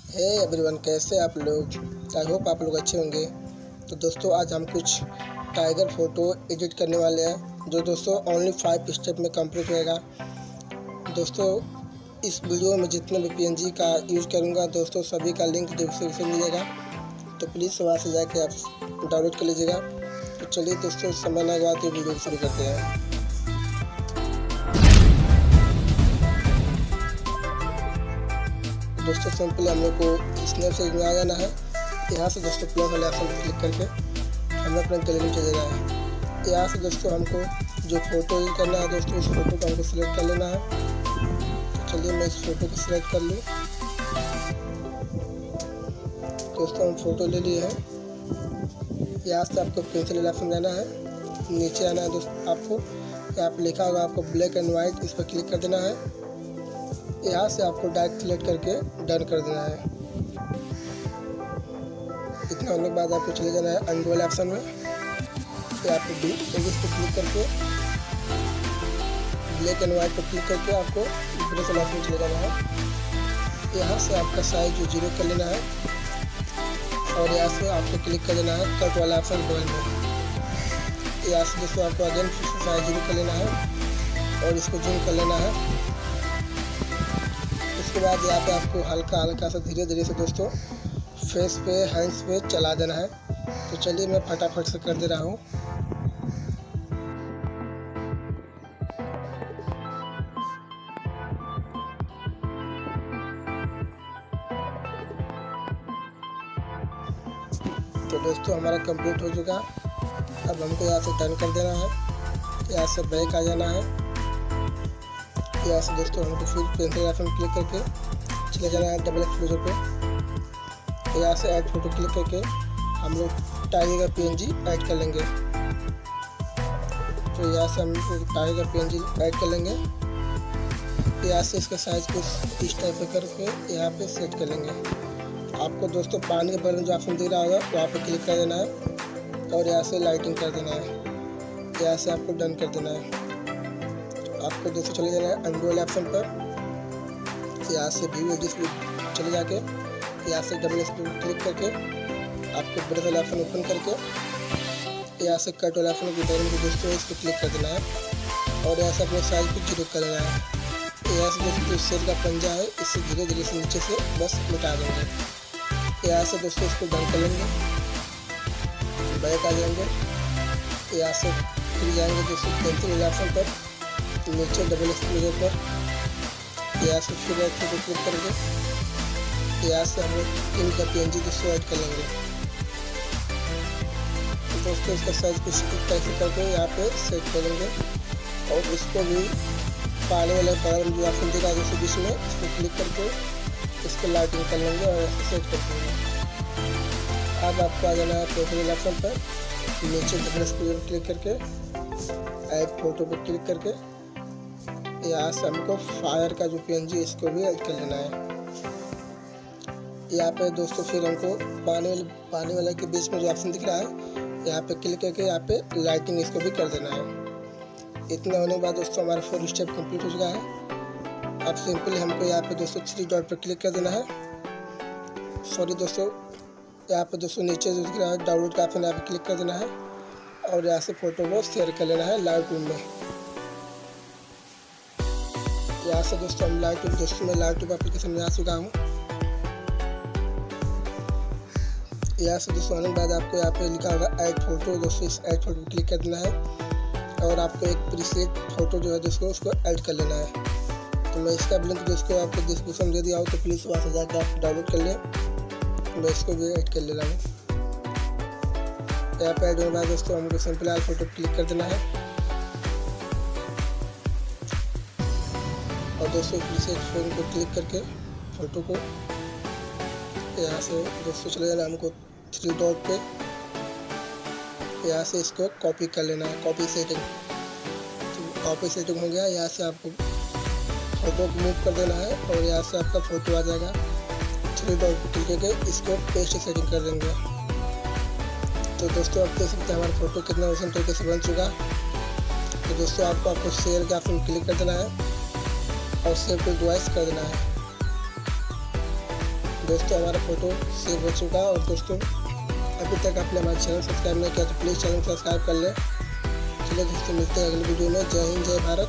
Hey everyone, कैसे आप लोग। आई होप आप लोग अच्छे होंगे। तो दोस्तों आज हम कुछ टाइगर फ़ोटो एडिट करने वाले हैं, जो दोस्तों ओनली 5 स्टेप में कंप्लीट होएगा। दोस्तों इस वीडियो में जितने भी PNG का यूज़ करूँगा दोस्तों, सभी का लिंक डिस्क्रिप्शन में मिलेगा, तो प्लीज़ वहाँ से जाके आप डाउनलोड कर लीजिएगा। तो चलिए दोस्तों, समय ना गवाते वीडियो शुरू करते हैं। दोस्तों सिंपली हम लोग को स्नैपसीड में आ जाना है। यहाँ से दोस्तों प्लस वाले ऑप्शन पर क्लिक करके हमें अपना गैलरी में चले जाना है। यहाँ से दोस्तों हमको जो फ़ोटो एडिट करना है दोस्तों, उस फोटो को हमको सिलेक्ट कर लेना है। तो चलिए मैं इस फ़ोटो को सिलेक्ट कर लूँ। दोस्तों हम फ़ोटो ले लिए हैं। यहाँ से आपको पेंसिल वाला ऑप्शन जाना है, नीचे आना है दोस्तों। आपको यहाँ पर लिखा होगा आपको ब्लैक एंड वाइट, इस पर क्लिक कर देना है। यहाँ से आपको डायरेक्ट सिलेक्ट करके डन कर देना है। इतना होने के बाद आपको चले जाना है अनडू वाले ऑप्शन में। फिर आपको इस पर क्लिक करके ब्लैक एंड वाइट पर क्लिक करके आपको ब्रश वाले ऑप्शन चले जाना है। यहाँ से आपका साइज 0 कर लेना है और यहाँ से आपको क्लिक कर देना है कट वाला ऑप्शन बगल में। यहाँ से दोस्तों आपको अगेन फिर से साइज 0 कर लेना है और इसको जूम कर लेना है। उसके बाद यहाँ पे आपको हल्का हल्का सा धीरे धीरे से दोस्तों फेस पे हैंड्स पे चला देना है। तो चलिए मैं फटाफट से कर दे रहा हूँ। तो दोस्तों हमारा कंप्लीट हो चुका। अब हमको यहाँ से टर्न कर देना है। यहाँ से बैक आ जाना है। यहाँ से दोस्तों हमको फिर पेंसिल ऑप्शन क्लिक करके चले जाना है डबल एक्सपोजर पे। तो यहाँ से ऐड फोटो क्लिक करके हम लोग टाइगर PNG ऐड कर लेंगे। तो यहाँ से हम टाइगर PNG ऐड कर लेंगे। यहाँ से इसका साइज को इस टाइप पे करके यहाँ पे सेट कर लेंगे। आपको दोस्तों पानी के बगल में जो ऑप्शन दे रहा होगा वहाँ पे क्लिक कर देना है और यहाँ से लाइटिंग कर देना है। यहाँ से आपको डन कर देना है। आपको दोस्तों चले जाना है अनडू वाले ऑप्शन पर। यहाँ से व्यू एडिट में चले जाके यहाँ से डबल क्लिक करके आपको ब्रश वाला ऑप्शन ओपन करके यहाँ से कट वाला ऑप्शन को दोस्तों इस पर क्लिक कर देना है और यहाँ से अपने साइज को 0 कर लेना है। यहाँ से दोस्तों जो सेल का पंजा है इससे धीरे धीरे से नीचे से बस मिटा देंगे। यहाँ से दोस्तों इसको डन कर लेंगे, बैक आ जाएंगे। यहाँ से फिर जाएंगे दोस्तों पेंसिल वाले ऑप्शन पर, नीचे डबल एक्सपोजर पर। यहाँ से फिर फोटो क्लिक करेंगे। यहाँ से हम लोग इनका PNG दोस्तों ऐड कर लेंगे। तो दोस्तों इसका साइज कुछ कैसे करके यहाँ पे सेट करेंगे और इसको भी पानी वाले बगल में जो ऑप्शन दिखा दोस्तों बीच में, इस पर क्लिक करके इसको लाइटिंग कर लेंगे और ऐसे सेट कर देंगे। अब आपको आ जाना है फोटो वाले ऑप्शन पर, नीचे डबल एक्सपोजर क्लिक करके ऐड फोटो पर क्लिक करके यहाँ से हमको फायर का जो PNG इसको भी ऐड कर लेना है। यहाँ पे दोस्तों फिर हमको पानी वाले के बीच में जो ऑप्शन दिख रहा है यहाँ पे क्लिक करके यहाँ पे लाइटिंग इसको भी कर देना है। इतना होने के बाद दोस्तों हमारा 4 स्टेप कंप्लीट हो चुका है। अब सिंपली हमको यहाँ पे दोस्तों 3 डॉट पर क्लिक कर देना है। सॉरी दोस्तों, यहाँ पे दोस्तों नीचे जो दिख रहा है डाउनलोड का ऑप्शन, यहाँ पे क्लिक कर देना है और यहाँ से फोटो को शेयर कर लेना है लाइटरूम में। यहाँ से दोस्तों हम लाइटरूम एप्लीकेशन में आ चुका हूँ। यहाँ से दोस्तों आने के बाद आपको यहाँ पे लिखा होगा ऐड फोटो। दोस्तों इस ऐड फोटो पर क्लिक कर देना है और आपको एक प्रीसेट फोटो जो है दोस्तों उसको ऐड कर लेना है। तो मैं इसका लिंक दोस्तों आपको डिस्क्रिप्शन दे दिया हो, तो प्लीज़ वहाँ से जाकर आप डाउनलोड कर लें। मैं इसको भी ऐड कर ले रहा हूँ। यहाँ पे ऐड होने के बाद दोस्तों हमको सिंपल फोटो पर क्लिक कर देना है और दोस्तों प्रीसेट फोन को क्लिक करके फ़ोटो को यहाँ से दोस्तों चले जाना हमको 3 डॉट पे। यहाँ से इसको कॉपी कर लेना है, कॉपी सेटिंग। तो कॉपी सेटिंग हो गया। यहाँ से आपको फ़ोटो को मूव कर देना है और यहाँ से आपका फ़ोटो आ जाएगा। 3 डॉट पे क्लिक करके इसको पेस्ट सेटिंग कर देंगे। तो दोस्तों आप देख सकते हैं हमारा फ़ोटो कितना औसम तरीके से बन चुका। तो दोस्तों आपको शेयर का ऑप्शन क्लिक कर देना है और सेव टू डिवाइस कर देना है। दोस्तों हमारा फ़ोटो सेव हो चुका है। और दोस्तों अभी तक आपने हमारे चैनल सब्सक्राइब नहीं किया तो प्लीज़ चैनल सब्सक्राइब कर लें। चलिए दोस्तों मिलते हैं अगले वीडियो में। जय हिंद, जय भारत।